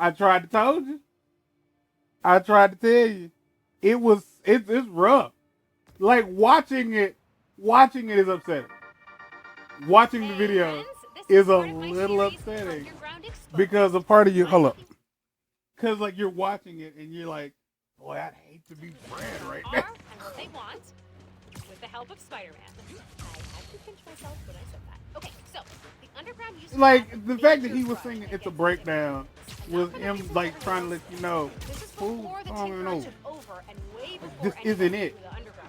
I tried to told you. I tried to tell you. It's rough. Like watching it is upsetting. Watching the video is a little upsetting because a part of you, hold up, because like you're watching it and you're like, boy, I'd hate to be Brad right now. And what they want, with the help of Spider-Man. I had to pinch myself when I said that. Okay, so the underground used to Like the fact that he was singing "It's a Breakdown" was him like trying to let you know, who this isn't it.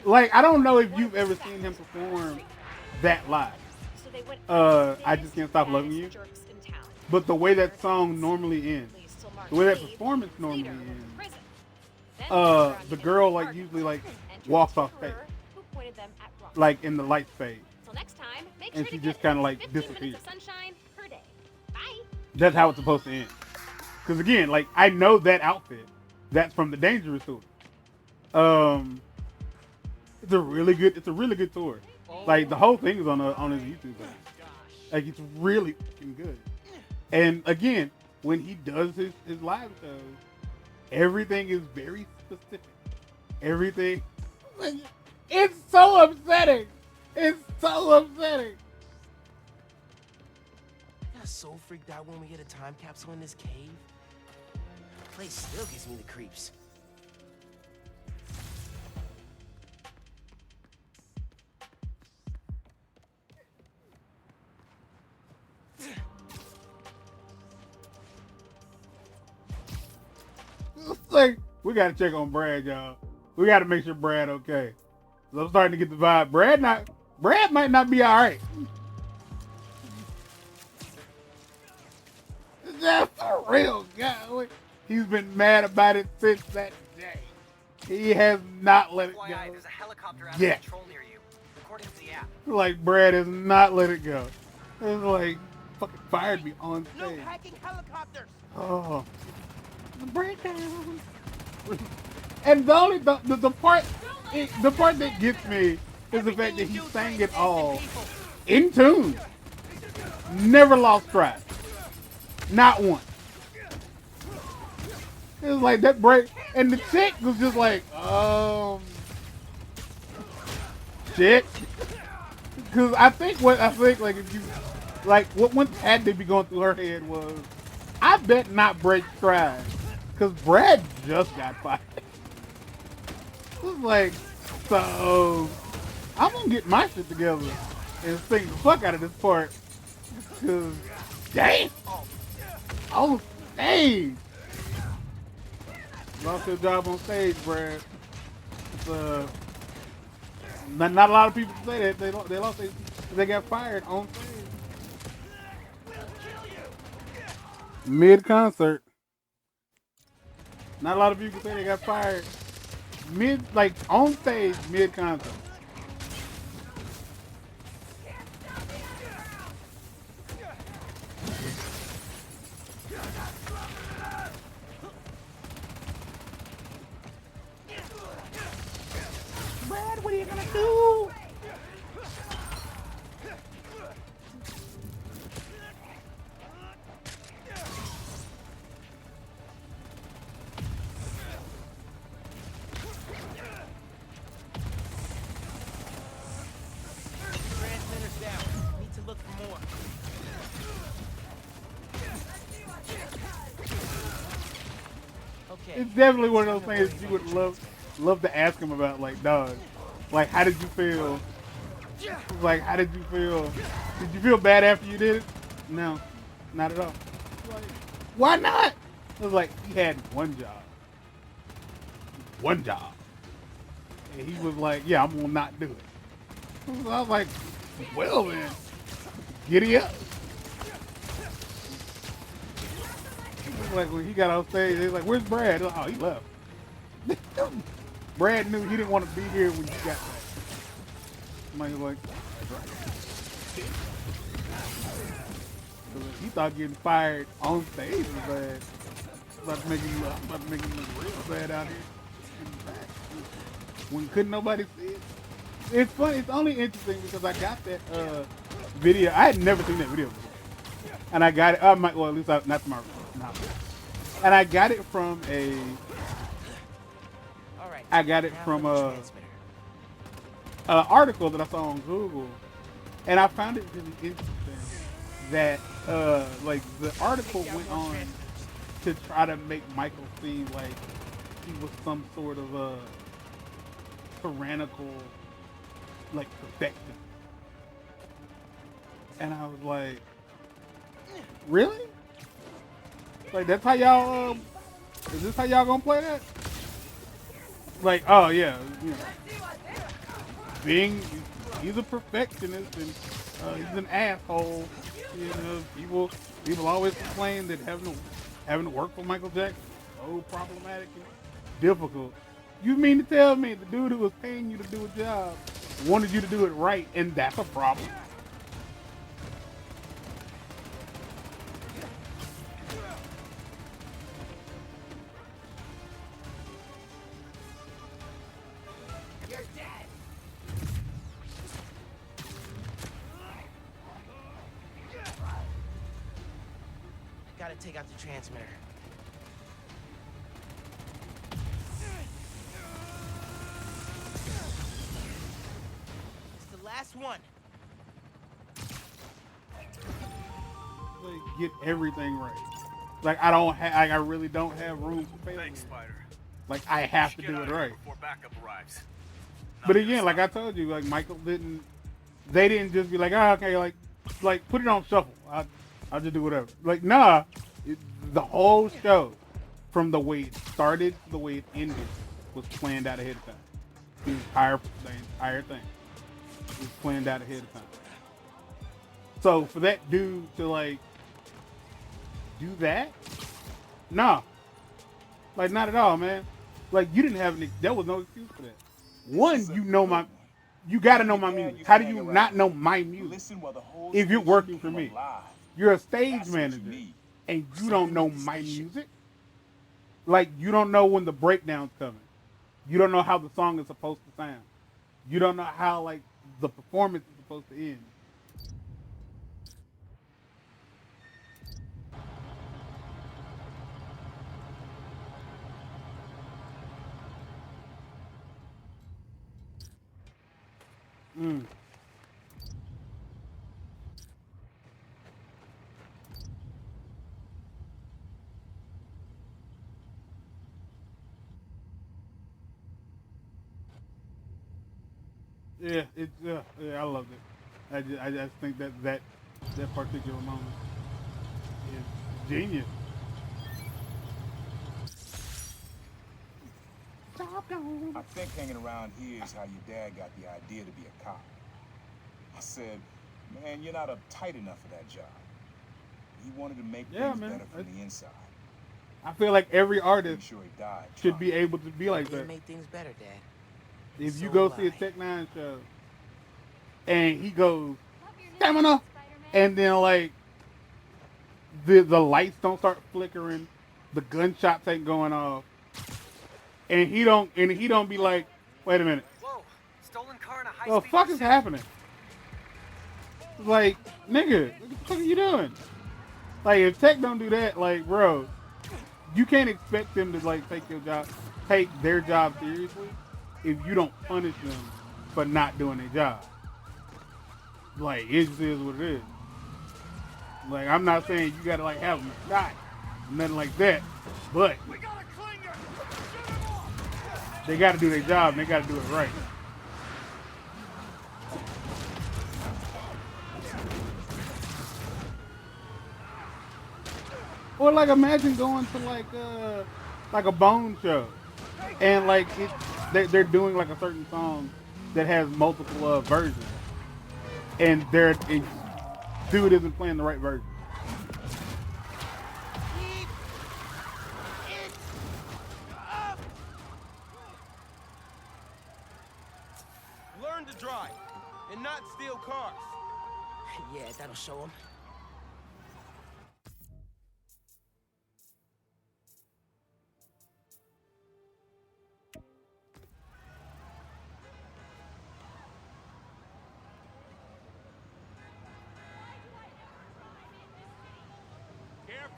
Like I don't know if you've ever seen him perform that live. I Just Can't Stop Loving You. But the way that song normally ends, the way that performance normally ends, the girl like usually like walks off stage, like in the lights fade, and she just kind of like disappears. That's how it's supposed to end. Because again, like I know that outfit, that's from the Dangerous tour. It's a really good tour. Like the whole thing is on his YouTube page. Like it's really fucking good. And again, when he does his live shows, everything is very specific. Everything, it's so upsetting. It's so upsetting. I got so freaked out when we hit a time capsule in this cave. The place still gives me the creeps. Like, we gotta check on Brad, y'all. We gotta make sure Brad okay. So I'm starting to get the vibe. Brad might not be alright. That's for real, God. He's been mad about it since that day. He has not let it go. There's a helicopter out of control near you, according to the app. Like Brad has not let it go. It's like fucking fired me on stage. No hacking helicopters. Oh, the breakdown. And the part that gets me is the fact that he sang it all in tune. Never lost track. Not once. It was like that break, and the chick was just like, shit. Because I think like if you like what one had to be going through her head was, I bet not break stride, because Brad just got fired. It was like, so I'm gonna get my shit together and sing the fuck out of this part. Cause damn, on stage, lost your job on stage, Brad. It's, not a lot of people say that they lost. They got fired on stage mid concert. Not a lot of people say they got fired on stage mid concert. Brad, what are you gonna do? Transmitter's down. Need to look for more. Okay. It's definitely one of those things you would love to ask him about, like, dog. Like, how did you feel? Like, how did you feel? Did you feel bad after you did it? No, not at all. Like, why not? It was like, he had one job. One job. And he was like, yeah, I'm gonna not do it. So I was like, well then, giddy up. Like when he got on stage, they was like, where's Brad? Oh, he left. Brad knew he didn't want to be here when you got there. Somebody was like, that's right. He thought getting fired on stage was bad. About to make him look real bad out here. When couldn't nobody see it. It's funny. It's only interesting because I got that video. I had never seen that video before, and I got it. Well, at least not to my knowledge. And I got it from All right. I got it now from for the a transmitter. article that I saw on Google, and I found it really interesting that like the article went on to try to make Michael seem like he was some sort of a tyrannical like perfectionist, and I was like, really? Like that's how y'all? Is this how y'all gonna play that? Like, oh yeah, you know, he's a perfectionist and he's an asshole. You know, people always complain that having to work for Michael Jackson is so problematic and difficult. You mean to tell me the dude who was paying you to do a job wanted you to do it right, and that's a problem? Gotta take out the transmitter. It's the last one. Like, get everything right. Like I really don't have room for failure. Thanks, Spider. Like I have to Get do out it of here right. before backup arrives. Not But gonna again, like I stop. told you, like Michael didn't. They didn't just be like, oh, okay, like put it on shuffle. I'll just do whatever. Like nah, the whole show, from the way it started to the way it ended, was planned out ahead of time. The entire thing was planned out ahead of time. So for that dude to like do that, nah, like not at all, man. Like you didn't have any. There was no excuse for that. One, you gotta know my music. How do you not know my music if you're working for me? You're a stage manager and you don't know my music. Like you don't know when the breakdown's coming. You don't know how the song is supposed to sound. You don't know how like the performance is supposed to end. Mm. Yeah, it's yeah, I loved it. I just think that particular moment is genius. I think hanging around here is how your dad got the idea to be a cop. I said, man, you're not uptight enough for that job. He wanted to make things man, better from the inside. I feel like every I'm artist sure he died should trying. be able to be like They that. made things better, Dad. If you So go will see a I. Tech Nine show and he goes Love your new stamina, outfit, Spider-Man. and then like the lights don't start flickering, the gunshots ain't going off, and he don't be like, wait a minute, Whoa! Stolen car in a the high-speed fuck is pursuit. happening? Like, nigga, what the fuck are you doing? Like, if Tech don't do that, like, bro, you can't expect them to like take their job seriously if you don't punish them for not doing their job. Like, it just is what it is. Like, I'm not saying you gotta like have them shot, nothing like that, but they gotta do their job and they gotta do it right. Or like imagine going to like a Bone show, and like they're doing like a certain song that has multiple versions, and dude isn't playing the right version. Keep it up. Learn to drive and not steal cars. Yeah, that'll show him.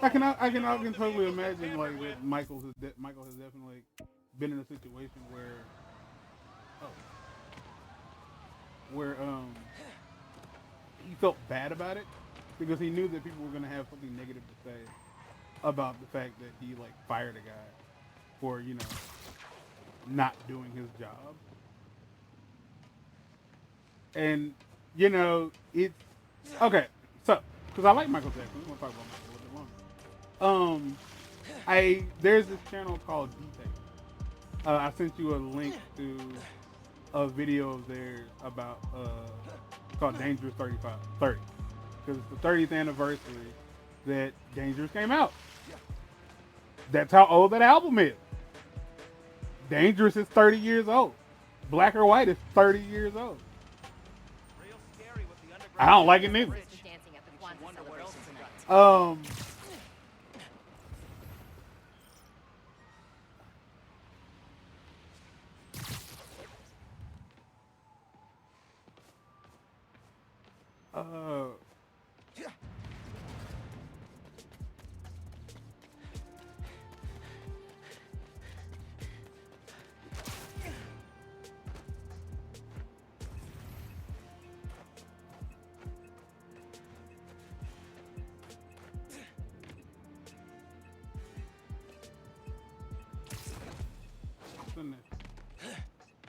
I can totally imagine like that Michael has definitely been in a situation where he felt bad about it because he knew that people were gonna have something negative to say about the fact that he like fired a guy for, you know, not doing his job. And you know, it's okay, so because I like Michael Jackson, we're gonna talk about Michael a little bit longer. There's this channel called Dizz2K7. I sent you a link to a video of theirs about called Dangerous 30 because it's the 30th anniversary that Dangerous came out. That's how old that album is. Dangerous is 30 years old. Black or White is 30 years old. I don't like it neither.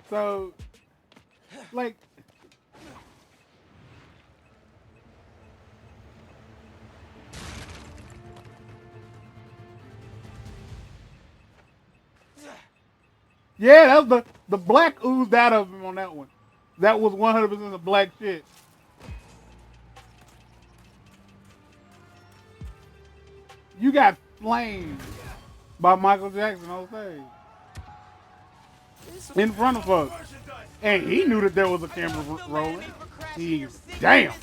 So, like, yeah, that was the black oozed out of him on that one. That was 100% the black shit. You got flamed by Michael Jackson on stage. In front of us. And he knew that there was a camera rolling. Damn.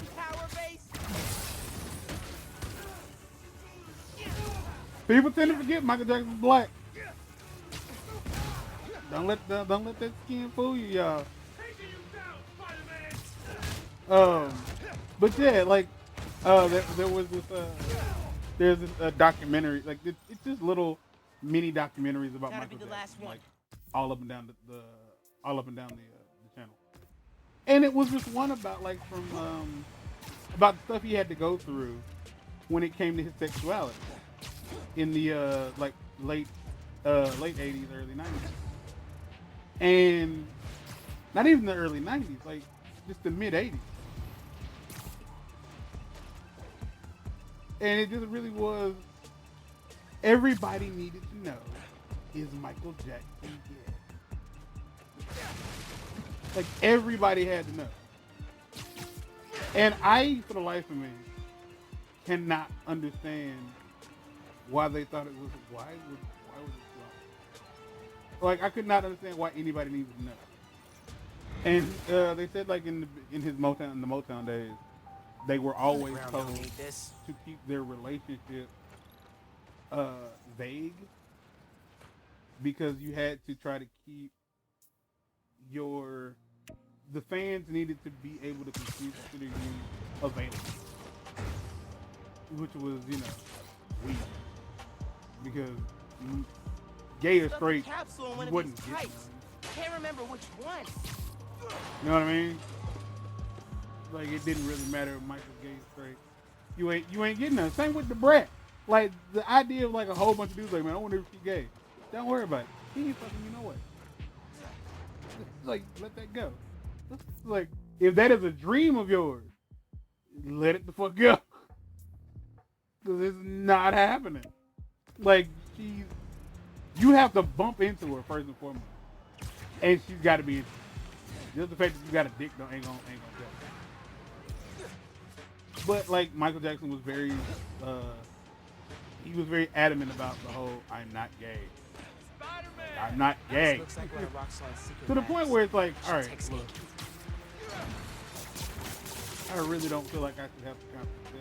People tend to forget Michael Jackson's black. Don't let that skin fool you, y'all. But yeah, like there was this there's this documentary, like it's just little mini documentaries about Michael Jackson, like all up and down the channel. And it was just one about like about the stuff he had to go through when it came to his sexuality in the like late 80s, early 90s. And not even the early 90s, like just the mid 80s. And it just really was, everybody needed to know, is Michael Jackson dead? Like everybody had to know. And I, for the life of me, cannot understand why they thought it was, why was it wrong? Like I could not understand why anybody needed to know. And they said like in the Motown days, they were always told to keep their relationship vague because you had to try to keep the fans needed to be able to consider you available, which was, you know, weird because gay or straight, you wouldn't get none. Can't remember which one. You know what I mean? Like it didn't really matter if Michael's gay or straight. You ain't getting none. Same with the brat. Like the idea of like a whole bunch of dudes like, man, I wonder if she's gay. Don't worry about it. He ain't fucking you know what. Like let that go. Like if that is a dream of yours, let it the fuck go. Cause it's not happening. Like you have to bump into her first and foremost, and she's got to be into it. Just the fact that you got a dick ain't gonna tell. But like Michael Jackson was very, he was very adamant about the whole "I'm not gay." I'm not gay. To the point where it's like, all right, look, I really don't feel like I should have to constantly tell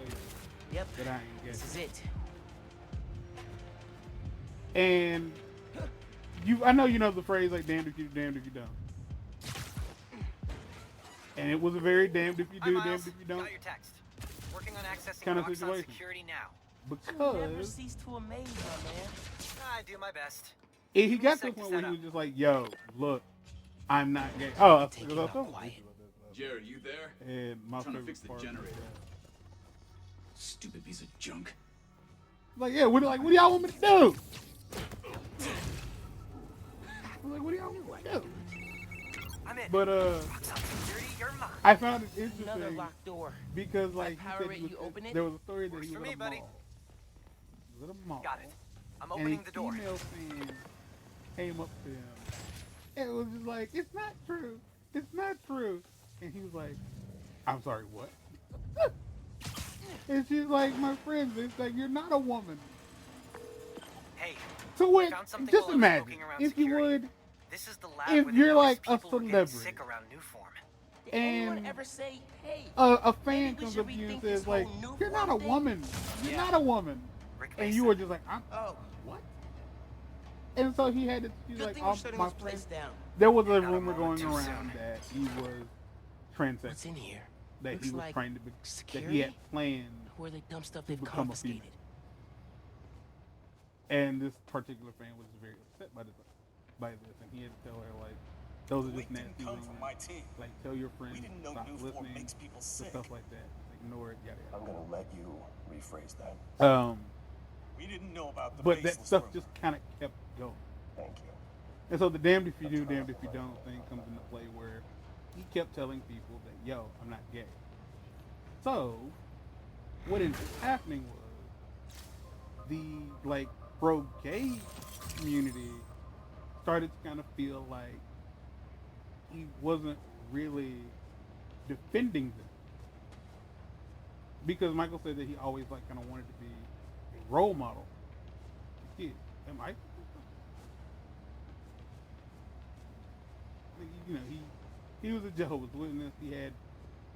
you that I ain't gay. This is it. And I know you know the phrase like "damned if you do, damned if you don't." And it was a very damned if you do, damned if you don't Got your text. Working on accessing kind of Roxxon situation. security now. Never because cease to amaze, my man. I do my best. he Give me a got to the sec to point where set he was up. just like, "Yo, look, I'm not gay." Oh, Take because it I out told quiet. you about this. Jerry, you there? And my Trying to favorite fix the part generator. was Stupid piece of junk. like, yeah, what do y'all want me to do? I'm like, what do y'all want me to do? I'm in. But Roxxon security, you're mine. I found it Another interesting locked door. because like Power he said it, he was, you open it? there was a story that Works he was for at me, a buddy. mall. He was at a mall. Got it. I'm And opening a the door. female fan came up to him. And it was just like, it's not true. It's not true. And he was like, I'm sorry, what? And she's like, my friend, it's like, you're not a woman. Hey, So wait, found something just while I was imagine, poking around if you security. would, this is the lab if where they you're noticed like a people were getting celebrity, sick around new form. Did anyone and ever say, hey, a fan maybe we comes should up to you and rethink this says like, whole new you're not a form thing? woman. You're Yeah. not a woman. Rick And Mason. you were just like, I'm, oh, what? And so he had to, she's good like, thing oh, we're shutting my this place friend. down. There was a Not a rumor moment going too around soon. that he was transsexual. What's in here? That Looks he was like trying to be, that he security? had planned. Where they dump stuff they've become a confiscated. female. And this particular fan was very upset by this, and he had to tell her like, those are The just leak didn't nasty come rumors. from my team. Like, tell your friends We didn't know stop new form listening makes people to sick. stuff like that. Ignore it, yada I'm gonna let you rephrase that. yada. We didn't know about the But that baseless stuff rumor. just kind of kept going. Thank you. And so the damned if you do, damned if you don't thing comes into play where he kept telling people that, yo, I'm not gay. So what ended up happening was the like pro-gay community started to kind of feel like he wasn't really defending them. Because Michael said that he always like kind of wanted to be a role model to kids. Am I? You know, he was a Jehovah's Witness. He had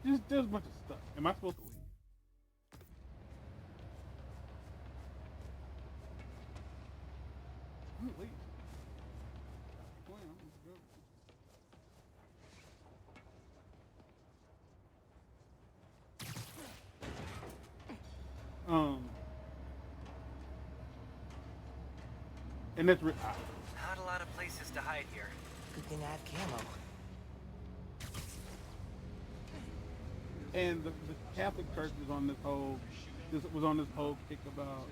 just a bunch of stuff. Am I supposed to leave? I'm gonna leave. Well, I'm gonna go. And that's Not a lot of places to hide here. Good thing I have camo. and the Catholic Church was on this whole kick about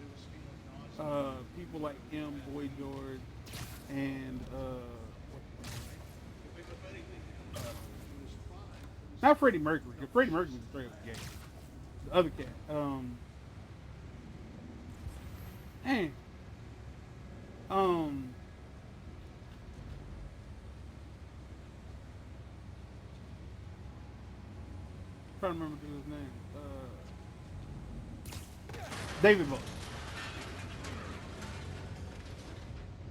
people like him, Boy George, and not Freddie Mercury. Because Freddie Mercury was straight up gay. The other cat, trying to remember his name. David Bowie.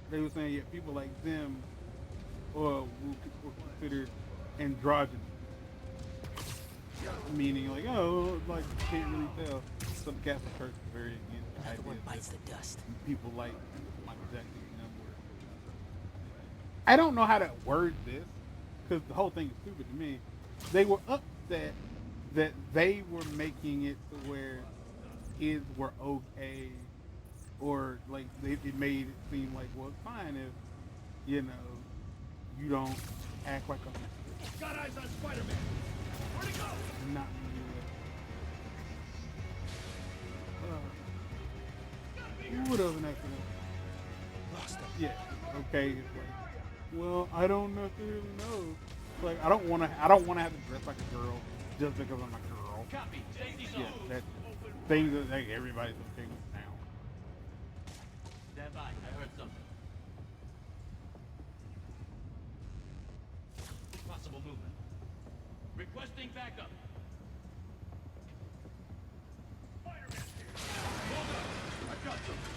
They were saying, yeah, people like them were considered androgynous. Meaning, like, oh, like, you can't really tell. So the Catholic Church is very against the Another one idea bites that the dust. people like Michael Jackson and them were. I don't know how to word this, because the whole thing is stupid to me. They were upset that they were making it to where kids were okay, or like it made it seem like, well, it's fine if, you know, you don't act like a Got eyes on Spider-Man. Where'd he go? not what else an accident? Lost them. Yeah, okay. It's like, well, I don't necessarily know. It's like I don't want to have to dress like a girl just because I'm a girl. Copy. Safety zone. Yeah, that's things that like, everybody's okay with now. Stand by. I heard something. Possible movement. Requesting backup. Spider-Man's here. Hold up. I've got something.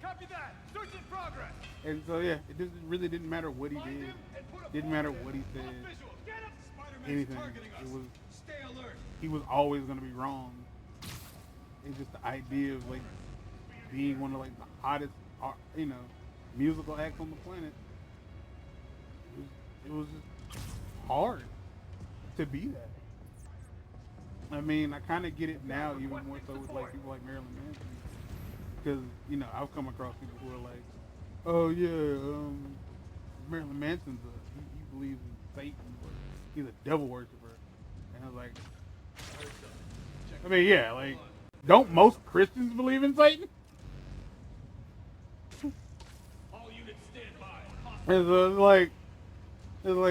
Copy that. Search in progress. And so yeah, it just really didn't matter what he Find did. him and put a Didn't matter what he said. visual. Get him. Spider-Man's Anything. targeting us. It was Stay alert. he was always gonna be wrong. It's just the idea of like being one of like the hottest, musical acts on the planet. It was just hard to be that. I mean, I kind of get it now, even more so with like people like Marilyn Manson, because you know I've come across people who are like, "Oh yeah, Marilyn Manson's he believes in Satan, or he's a devil worshiper," and I was like, I mean, yeah, like, don't most Christians believe in Satan? All units stand by. And so it's like,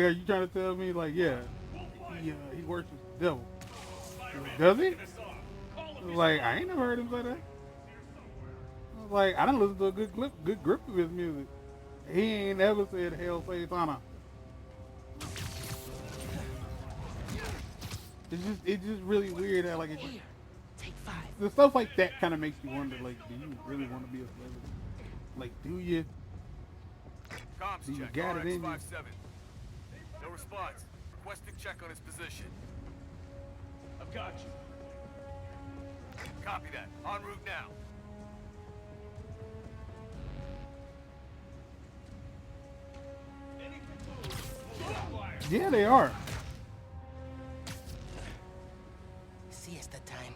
are you trying to tell me, like, yeah, he worships the devil? Does he? I was like, I ain't never heard him say that. I was like, I done listened to a good grip of his music. He ain't ever said Hail Satana. It's just really weird how, like, Here, take 5. the stuff like that kind of makes you wonder, like, do you really want to be a celebrity? Like, do you? Comms Do you check, got it in you? RX-57. No response. Requesting check on his position. I've got you. Copy that. En route now. Any proposed full fire. Yeah, they are. Siesta time.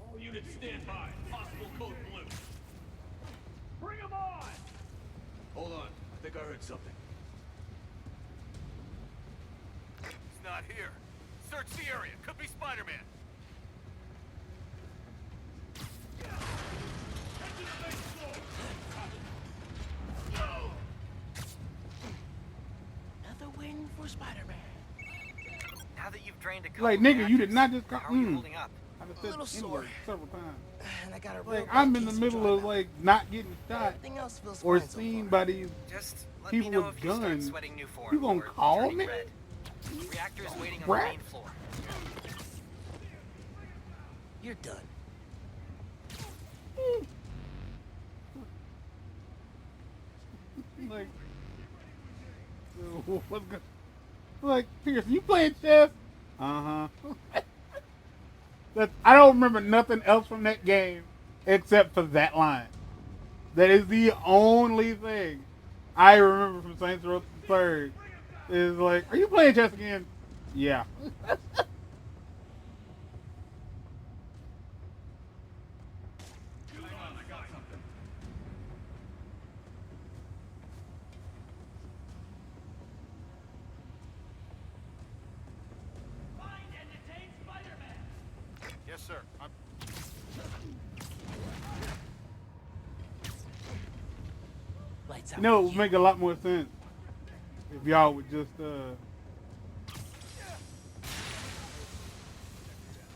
All units stand by. Possible code blue. Bring 'em on! Hold on. I think I heard something. He's not here. Search the area. Could be Spider-Man. Head to the main floor. Another win for Spider-Man. Now that you've drained a couple Like, nigga, you did reactors, not just how are you holding up? I've A said little anyway sore. several times. And I got a real Like, bad I'm in the case middle dry of mouth. like not getting shot Everything else feels or fine so seen far. by these Just let people me know with if you start guns. sweating new form. You gonna or call turning me? red. Reactor is waiting on Brat? the main floor. You're done. like, what's good? Like, Pierce, you playing chess? Uh huh. I don't remember nothing else from that game except for that line. That is the only thing I remember from Saints Row the Third. Is like, are you playing chess again? Yeah. Hang on, I got something. Find and detain Spider-Man. Yes, sir. Lights out. You know, it would here. make a lot more sense if y'all would just,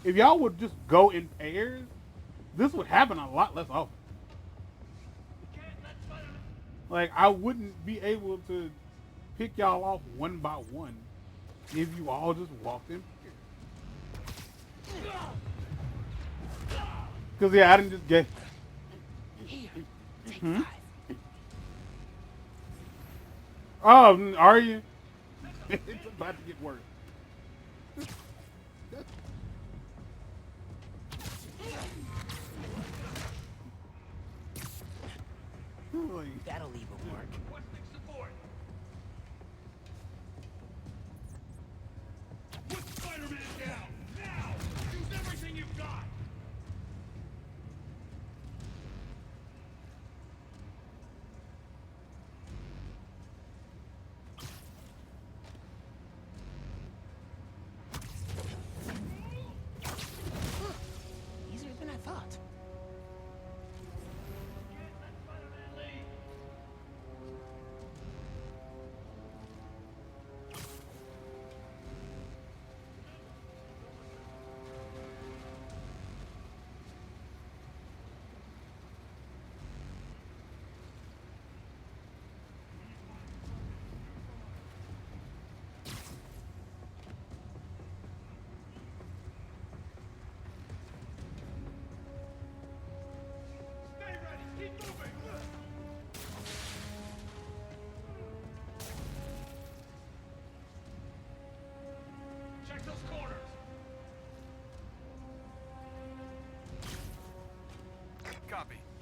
if y'all would just go in pairs, this would happen a lot less often. Can't let Spider-Man. Like, I wouldn't be able to pick y'all off one by one if you all just walked in pairs. Because, yeah, I didn't just get... Here, take Hmm? 5. Oh, are you? It's about to get worse. Like, That'll even work. Requesting support. Put Spider-Man down! Now! Use everything you've got! Easier than I thought. Can't let Spider-Man leave!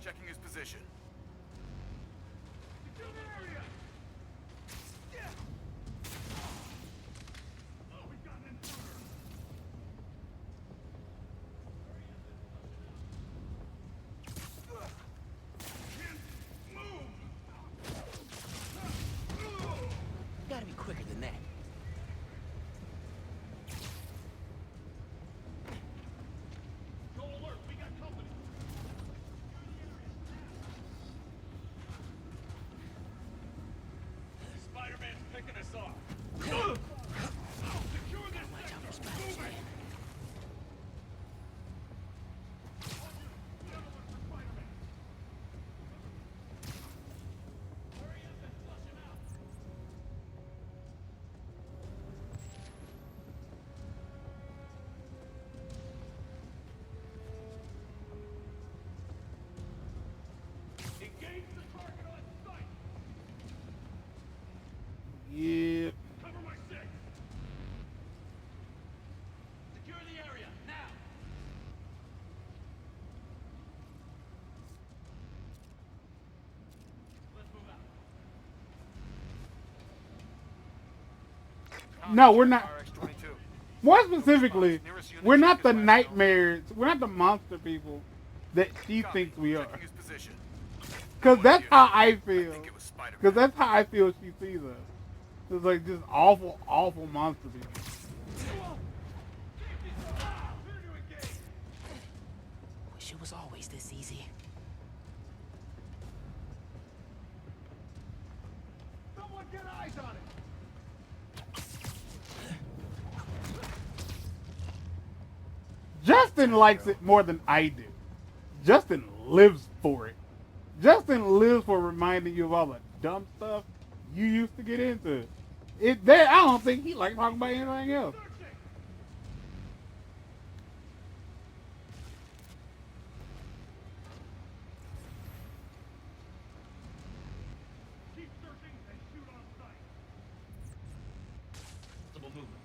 checking his position. Gotta be quicker than that. Go alert, we got company. Spider-Man's picking us off. Secure this sector. Move it. Engage the target on sight. Yeah. Cover my six. Secure the area now. Let's move out. No, we're not. RX-22. More specifically, we're not the nightmares. We're not the monster people that she Copy. thinks we are. Checking his position. Because that's how I feel. I think it was Spider-Man. Because that's how I feel she sees us. It's like just awful, awful monster people. Wish it was always this easy. Someone get eyes on it. Justin likes it more than I do. Justin lives for it. Justin lives for reminding you of all the dumb stuff you used to get into. I don't think he likes talking about anything else. Keep searching and shoot on sight. Double movement.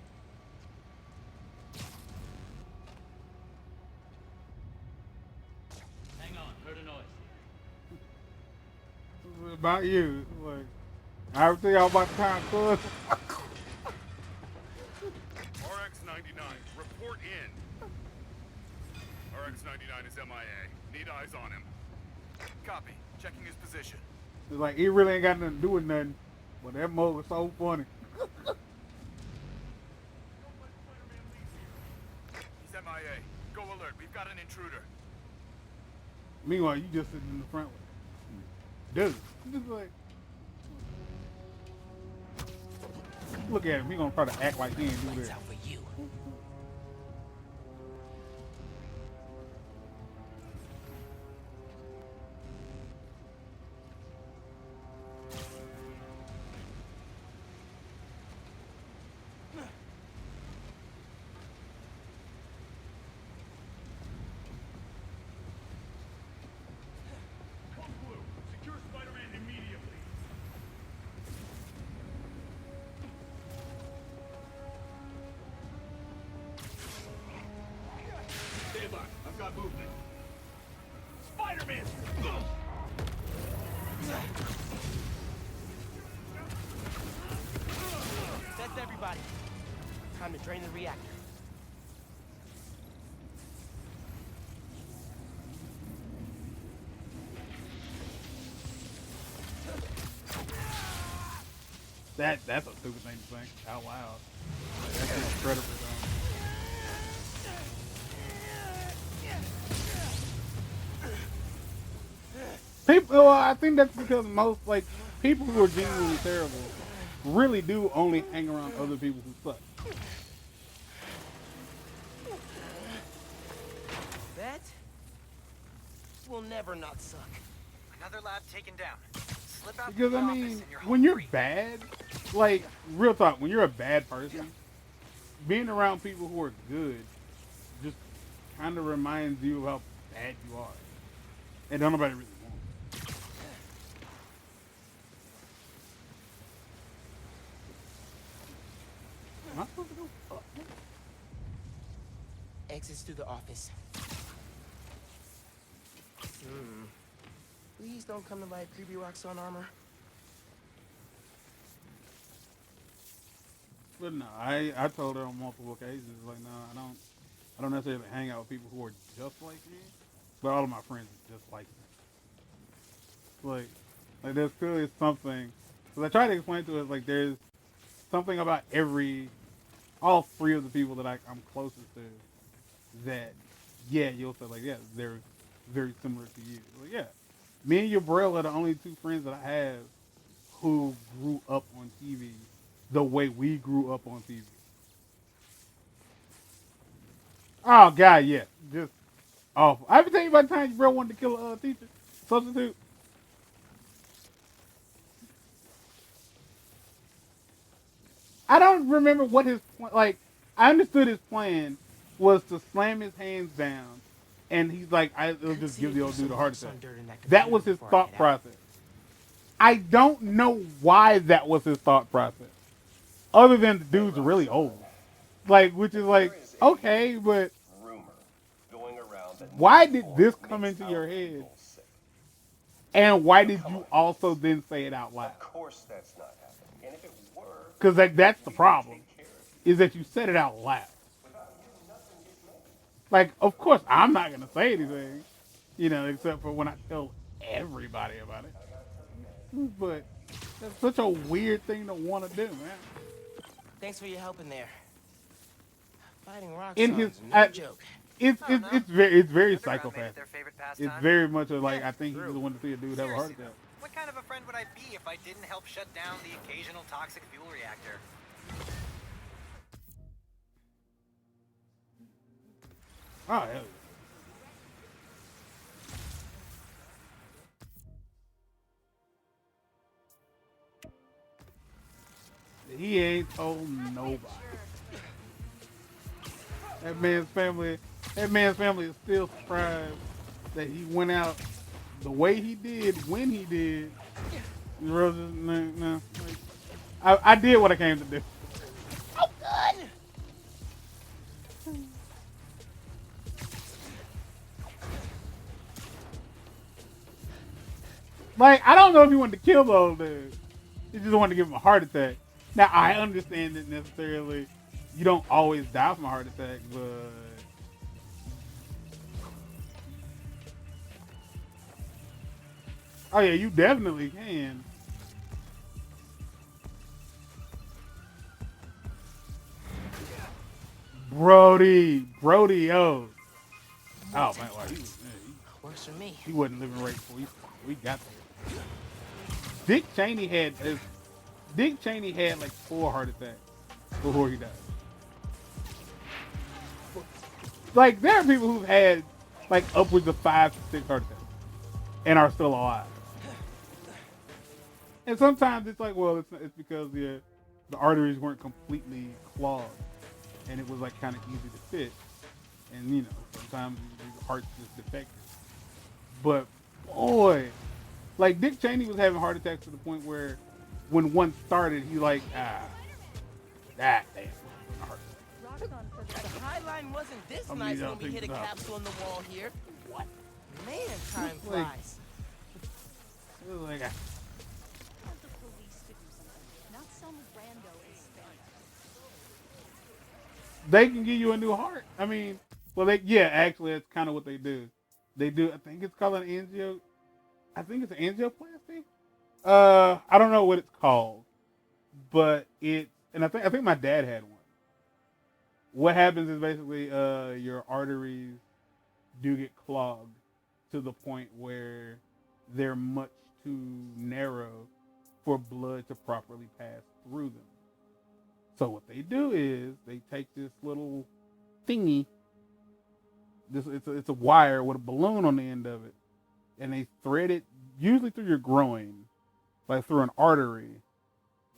Hang on, heard a noise. It's about you. Like, I ever tell y'all about the time, cuz? RX-99, report in. RX-99 is MIA. Need eyes on him. Copy. Checking his position. It's like, he really ain't got nothing to do with nothing. But that mug was so funny. He's MIA. Go alert. We've got an intruder. Meanwhile, you just sitting in the front with dude. Just like, look at him. He gonna try to act like he ain't do Lights that. out for you. Come blue. Secure Spider-Man immediately. Stand by. I've got movement. Spider-Man! That's everybody. Time to drain the reactor. That's a stupid thing to think out loud. Like, that's just incredibly dumb. People, well, I think that's because most like people who are genuinely terrible really do only hang around other people who suck. That will never not suck. Another lab taken down. Slip out Because from I the office mean, and you're home when you're free. bad, like real talk, when you're a bad person, being around people who are good just kind of reminds you of how bad you are, and don't nobody really want. Am I supposed to go up? Exits through the office. Please don't come to life, creepy Roxxon armor. But no, I told her on multiple occasions, like, no, I don't necessarily hang out with people who are just like me, but all of my friends are just like me. Like there's clearly something. Because I try to explain to it, like, there's something about all three of the people that I'm closest to that, yeah, you'll say, like, yeah, they're very similar to you. Like, yeah, me and your bro are the only two friends that I have who grew up on TV the way we grew up on TV. Oh, God, yeah. Just awful. I ever tell you about the time your bro wanted to kill a teacher? Substitute? I don't remember what his like. I understood his plan was to slam his hands down, and he's like, "I'll just give the old dude a heart attack." That was his thought process. I don't know why that was his thought process, other than the dude's really old, like, which is like, okay, but why did this come into your head? And why did you also then say it out loud? Of course that's not happening. And if it were, because that's the problem, is that you said it out loud. Like, of course, I'm not going to say anything, except for when I tell everybody about it. But that's such a weird thing to want to do, man. Thanks for your help in there. Fighting In his, Roxxon's no joke. It's very psychopathic. Their favorite It's pastime. very much like, I think he just wanted to see a dude have a heart Seriously, attack. though, what kind of a friend would I be if I didn't help shut down the occasional toxic fuel reactor? Oh, hell yeah. He ain't told nobody. That man's family is still surprised that he went out the way he did when he did. No. I did what I came to do. Oh, God! Like, I don't know if he wanted to kill the old dude. He just wanted to give him a heart attack. Now, I understand that necessarily you don't always die from a heart attack, but oh yeah, you definitely can. Brody, oh man, wow, Works for me. he wasn't living right before we got there. Dick Cheney had like 4 heart attacks before he died. Like, there are people who've had like upwards of 5 to 6 heart attacks and are still alive. And sometimes it's like, well, it's because the arteries weren't completely clogged and it was like kind of easy to fit. And sometimes the heart's just defective. But boy, like, Dick Cheney was having heart attacks to the point where when one started, he like, that damn. The high line wasn't this nice when we hit a capsule in the wall here. What? Man, time flies. It was like, they can give you a new heart. I mean, well, actually, that's kind of what they do. They do. I think it's called an angio. I think it's an angioplasty. I don't know what it's called, but and I think my dad had one. What happens is basically your arteries do get clogged to the point where they're much too narrow for blood to properly pass through them. So what they do is they take this little thingy, it's a wire with a balloon on the end of it, and they thread it usually through your groin, like through an artery,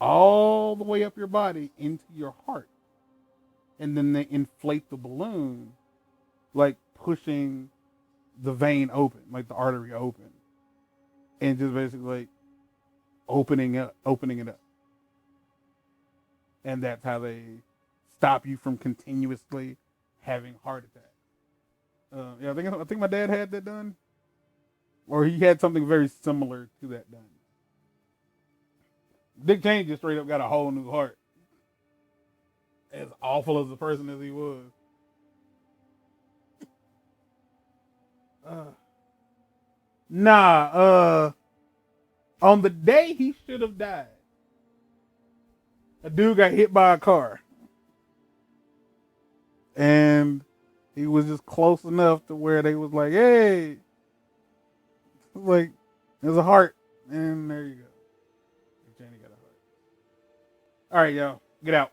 all the way up your body into your heart. And then they inflate the balloon, like pushing the vein open, like the artery open, and just basically like opening it up. And that's how they stop you from continuously having heart attacks. I think my dad had that done. Or he had something very similar to that done. Dick Cheney just straight up got a whole new heart. As awful as a person as he was. On the day he should have died, a dude got hit by a car. And he was just close enough to where they was like, hey, like, there's a heart. And there you go. Jenny got a heart. All right, y'all. Get out.